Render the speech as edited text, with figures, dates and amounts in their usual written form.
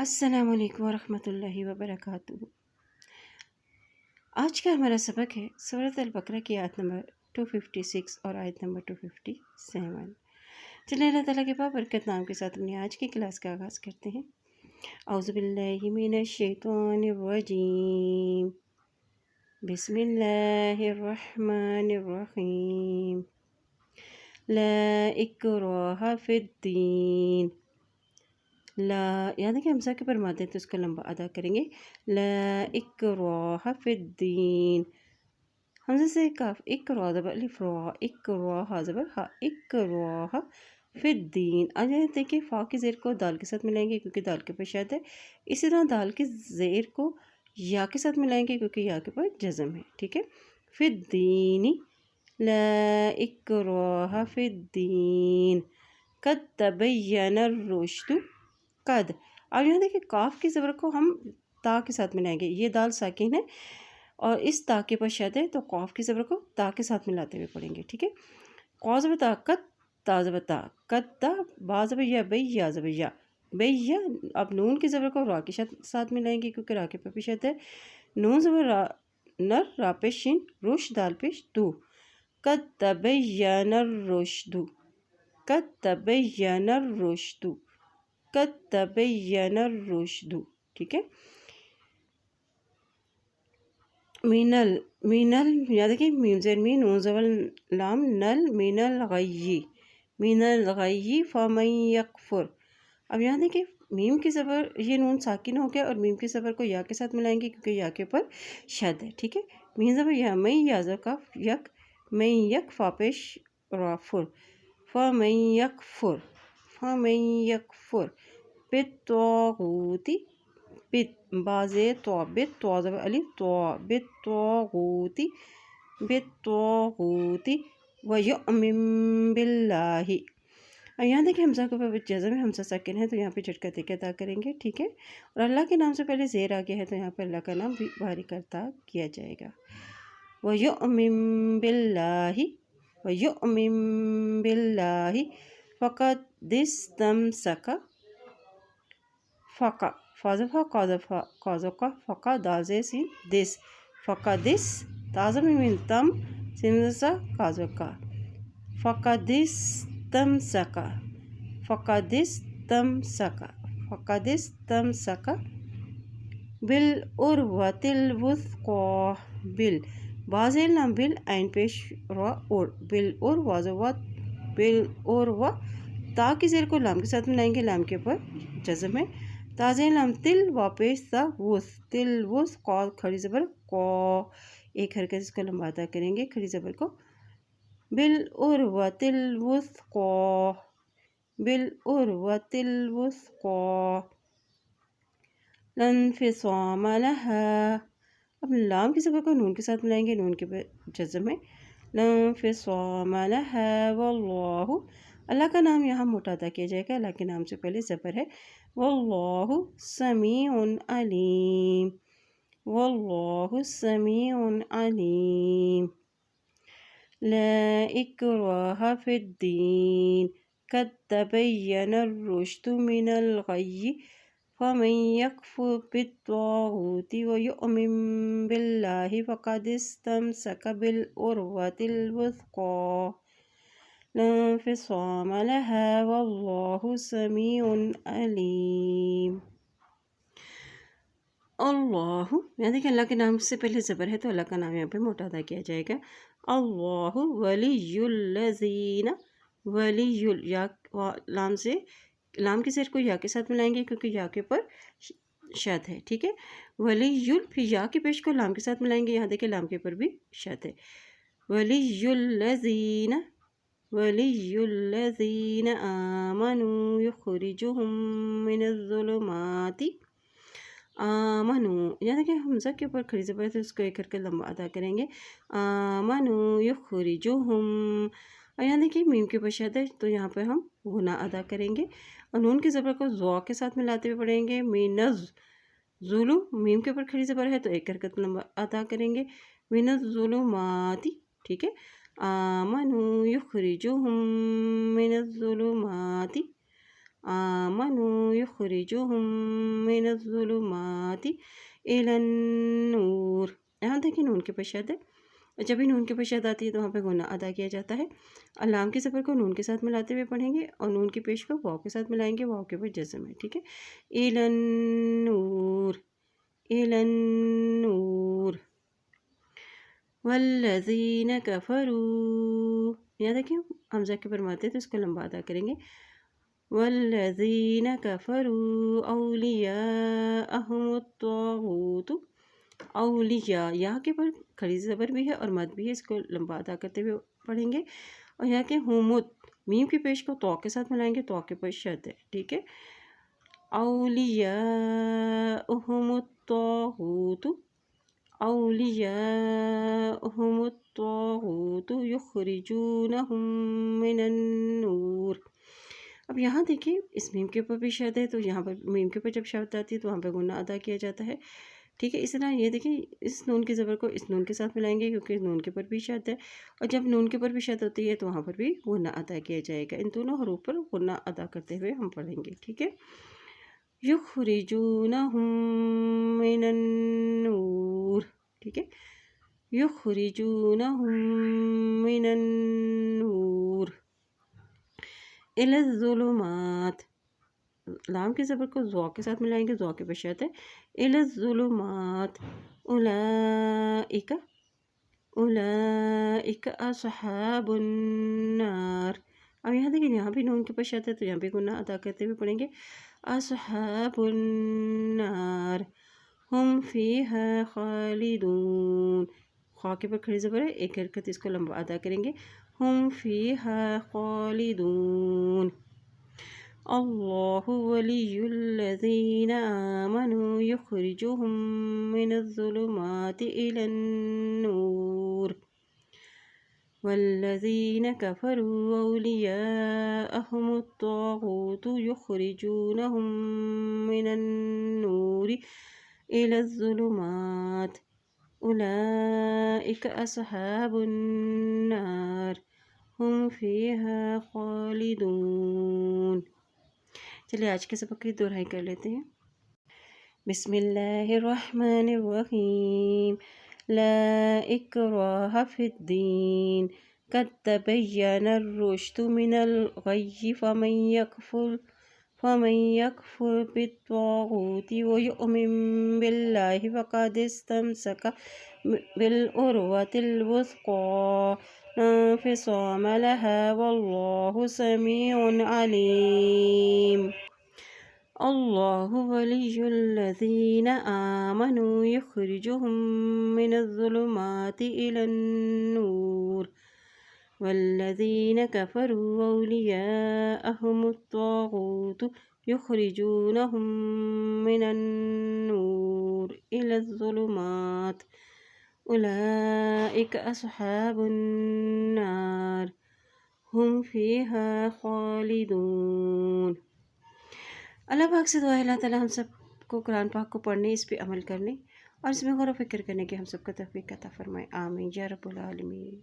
अस्सलाम वालेकुम वरहमतुल्लाहि वबरकातुहू। आज का हमारा सबक है सूरत अल-बकरा की आयत नंबर 256 और आयत नंबर 257। चलिए अल्लाह ताला के बाबरकत नाम के साथ अपनी आज की क्लास का आगाज़ करते हैं। औज़ु बिल्लाहि मिनश शैतानिर रजीम, बिस्मिल्लाहिर रहमानिर रहीम। ला इक्राहा फिद्दीन। ला, याद है कि हमज़ा के ऊपर मादे तो इसको लंबा अदा करेंगे। ला इक्राहा फिद्दीन। हमज़े से काफ इक्रा ज़बर अलिफ रा, इक्राहा ज़बर हा, इक्राहा फिद्दीन। आज देखिए फ़ा की ज़ेर को दाल के साथ मिलाएंगे क्योंकि दाल के ऊपर शद है। इसी तरह दाल की ज़ेर को या के साथ मिलाएंगे क्योंकि या के ऊपर जज़म है। ठीक है, फिद्दीनी। ला इक्राहा फिद्दीन कद तबय्यन रुश्द। कद, अब यहाँ देखिए काफ की ज़बर को हम ता के साथ मिलाएंगे। ये दाल साकिन है और इस ता के पर शद है तो काफ की ज़बर को ता के साथ मिलाते हुए पढ़ेंगे। ठीक है, कौ ज़बर ता कद, ता ज़बर ता कद ता, बा ज़बर या बई, या ज़बर या बई या। अब नून की ज़बर को रा के साथ मिलाएंगे क्योंकि रा के पर भी शद है। नून ज़बर रा, नर रा पेश शिन, रुश दाल पेश दू। कद तबय्यन रुश्द, कद तबय्यन रुश्द, कद तबय्यन रुश्द। ठीक है, मीनल, मीनल याद है कि मीम ज़ेर मीन नून ज़बर लाम नल, मीनल गय्यी, मीनल गय्यी फमन यकफुर। अब यहाँ देखिए मीम की ज़बर, ये नून साकिन हो गया और मीम की ज़बर को या के साथ मिलाएंगे क्योंकि या के ऊपर शद है। ठीक है, मीम ज़बर या मई, या ज़बर का यक, मई यक फा पेश राफुर, फमन यकफुर, फमन यकफुर बित्तागूती। बित बाज़े तो बित तो ज़बर अलिफ तो बित्तागूती, बित्तागूती व युमिन बिल्लाहि। और यहाँ देखिए हमज़ा के ऊपर जज़म है, हमज़ा साकिन है तो यहाँ पे झटका देके अदा करेंगे। ठीक है, और अल्लाह के नाम से पहले ज़ेर आ गया है तो यहाँ पर अल्लाह का नाम भी बारीक अता किया जाएगा। व युमिन बिल्लाहि, व युमिन बिल्लाहि फ़क़द इस्तमसका। फ़का, फ़ाज़फ़ा काज़फ़ा काज़फ़ा फ़का दाज़े सिन दिस, फ़का दिस ताज़म मिन तम सिनसा काज़फ़ा फ़क़दिस तमसका, फ़क़दिस तमसका, फ़क़दिस तमसका बिल उर्वतिल वुस्क़ा। बिल बाज़ेल नाम बिल ऐन पेश रा उर, बिल उर वाज़वत, बिल उर व ता की ज़ेर को लाम के साथ मिलाएंगे, लाम के ऊपर जज़म है। ताज़ेल नाम तिल वापेश सा वुस, तिल वुस कौ खड़ी ज़बर कौ, एक हरकत इसको लंबा अदा करेंगे खड़ी ज़बर को। बिल उर्वतिल वुस्क़ा, बिल उर्वतिल वुस्क़ा लन फिसाम लहा। अब लाम की ज़बर को नून के साथ मिलाएंगे, नून के ऊपर जज़म है। लन फिसाम लहा वल्लाहु, अल्लाह का नाम यहाँ मोटा अदा किया जाएगा, अल्लाह के नाम से पहले ज़बर है। वल्लाहु समीउन अलीम, वल्लाहु समीउन अलीम। ला इक्राहा फिद्दीन कद तबय्यन रुश्द मिनल गय्यि फमन यकफुर बित्तागूति व युमिन बिल्लाहि फ़क़द इस्तमसका बिल उर्वतिल वुस्क़ा ला इंफ़िसाम लहा वल्लाहु समीउन अलीम। अल्लाहु, याद है कि अल्लाह के नाम से पहले ज़बर है तो अल्लाह का नाम यहाँ पे मोटा अदा किया जाएगा। अल्लाहु वलियुल्लज़ीना, वलियुल या लाम से, लाम की ज़ेर को या के साथ मिलाएंगे क्योंकि या के ऊपर शद है। ठीक है, वलियुल, फिर या के पेश को लाम के साथ मिलाएंगे, यहाँ देखिए लाम के ऊपर भी शद है। वलियुल्लज़ीना, वलियुल्लज़ीना आमनु युख़रिजुहुम मिनज़्ज़ुलुमाति। आमनु, याद है कि हमज़ा के ऊपर खड़ी ज़बर है तो इसको एक करके लंबा अदा करेंगे। आमनु युख़रिजुहुम, और यहाँ देखिए मीम के ऊपर शद है तो यहाँ पर हम गुना अदा करेंगे और नून की ज़बर को ज़ा के साथ मिलाते हुए पढ़ेंगे। मिनज़ ज़ुलु, मीम के ऊपर खड़ी ज़बर है तो एक करके लंबा अदा करेंगे। मिनज़्ज़ुलुमाति। ठीक है, आमनु युख़रिजुहुम मिनज़्ज़ुलुमाति آمنوا یخرجہم من الظلمات الی النور۔ یہاں دیکھیں نون کے پیش شد ہے، اور جب بھی نون کے پیش شد آتی ہے تو وہاں پہ غنہ ادا کیا جاتا ہے۔ لام کے زبر کو نون کے ساتھ ملاتے ہوئے پڑھیں گے، اور نون کے پیش کو واو کے ساتھ ملائیں گے، واو کے اوپر جزم ہے، ٹھیک ہے۔ الی النور، الی النور، والذین کفروا، یہاں دیکھیں حمزہ کے فرماتے ہیں تو اس کو لمبا ادا کریں گے۔ والذین کفروا اولیاءہم الطاغوت، اولیاء، یہاں کے پر کھڑی زبر بھی ہے اور مد بھی ہے، اس کو لمبا ادا کرتے ہوئے پڑھیں گے۔ اور یہاں کے ہمت، میم کے پیش کو تو کے ساتھ ملائیں گے، تو کے پر شد ہے، ٹھیک ہے۔ اولیاءہم الطاغوت، اولیاءہم الطاغوت یخرجونہم من النور۔ اب یہاں دیکھیں اس میم کے اوپر بھی شد ہے، تو یہاں پر میم کے اوپر جب شد آتی ہے تو وہاں پہ غنہ ادا کیا جاتا ہے، ٹھیک ہے۔ اس طرح یہ دیکھیں اس نون کی زبر کو اس نون کے ساتھ ملائیں گے کیونکہ نون کے اوپر بھی شد ہے، اور جب نون کے اوپر بھی شد ہوتی ہے تو وہاں پر بھی غنہ ادا کیا جائے گا۔ ان دونوں حروف پر غنہ ادا کرتے ہوئے ہم پڑھیں گے، ٹھیک ہے۔ یخرجونہم من النور، ٹھیک ہے، یخرجونہم من النور الی الظلمات، لام کے زبر کو ذو کے ساتھ ملائیں گے، ذو کے پیش شد ہے، الی الظلمات اولئک، اولئک اصحاب النار۔ اب یہاں دیکھیں یہاں بھی نون کے پیش شد ہے تو یہاں بھی غنہ ادا کرتے ہوئے پڑھیں گے، اصحاب النار ہم فیہا خالدون، خا کے پر کھڑی زبر ہے، ایک حرکت اس کو لمبا ادا کریں گے، ہم فیہا خالدون۔ اللہ ولی الذین آمنوا یخرجہم من الظلمات الی النور، والذین کفروا اولیاءہم الطاغوت یخرجونہم من النور الی الظلمات اولئک اصحاب النار ہم فیہا خالدون۔ چلیے آج کے سبق کی دہرائی کر لیتے ہیں۔ بسم اللہ الرحمن الرحیم، لا اکراہ فی الدین، قد تبین الرشد من الغی، فمن یکفر بالطاغوت ویؤمن باللہ فقد استمسک بالعروۃ الوثقی لا انفصام لہا واللہ سمیع علیم۔ اللہ ولی الذین آمنوا یخرجہم من الظلمات الی النور، والذین کفروا اولیاءہم الطاغوت یخرجونہم من النور الی الظلمات اولئک اصحاب النار ہم فیہا خالدون۔ اللہ پاک سے دعا ہے اللہ تعالیٰ ہم سب کو قرآن پاک کو پڑھنے، اس پہ عمل کرنے اور اس میں غور و فکر کرنے کی ہم سب کو توفیق عطا فرمائے، آمین یا رب العالمین۔